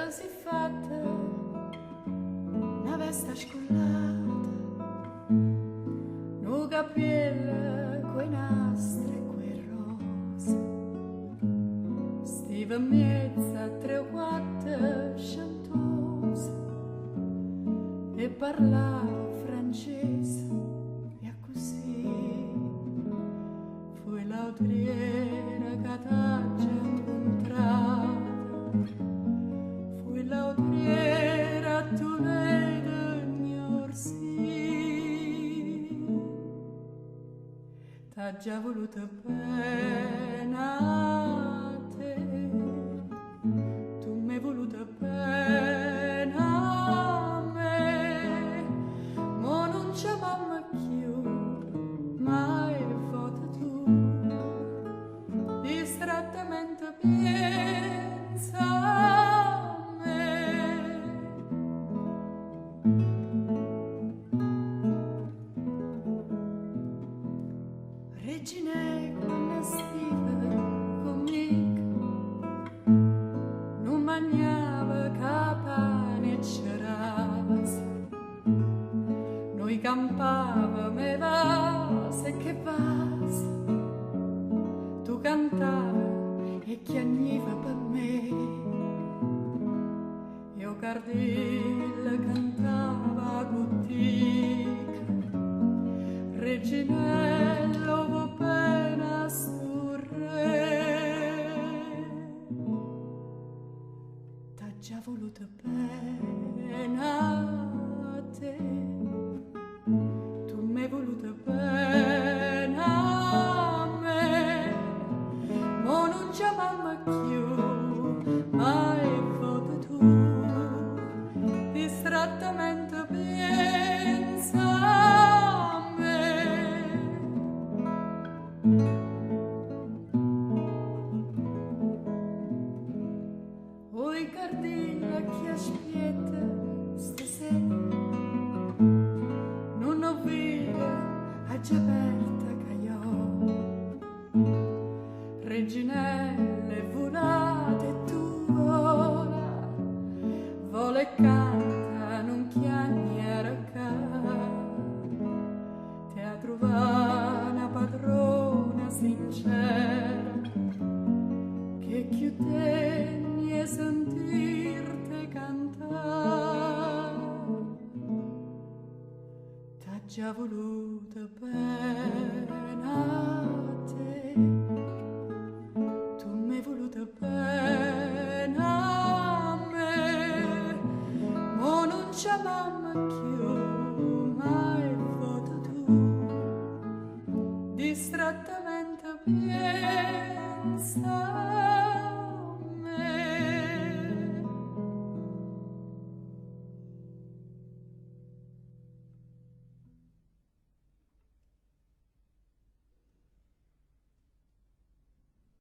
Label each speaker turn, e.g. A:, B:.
A: si fatta una veste scollata, no capello coi nastri e quei rose, stiva in mezzo a 3 o 4 chantose e parlava francese e così fu l'autriera che t'ha incontrata, fu l'autriera tu vedi sì, t'ha già voluto bene a te, tu m'hai voluto bene a me, ma non ci mamma più mai foto tu, distrattamente pensa a me. Regine quando stiva conmigo non mangiava capane e ceras, noi campavamo e vas e che vas, tu cantavi e chiagniva per me, io cardilla cantava guttica, Reginello vo pena sturre, t'ha già voluto bene a te, tu m'hai voluto bene a me, ma non ci mamma più mai foto tu, distrattamente pensa a me. Oi cardina che aspetta stasera, non ho via a già aperta cagliò, Reginelle volate e tu vola, vola e canta, non chiagnere ca, te ha trovato una padrona sincera, che chiudegni e sentirte cantare, t'ha già voluto bene a te, tu m'hai voluto bene a me, ma non ci mamma più mai foto tu, distrattamente pensa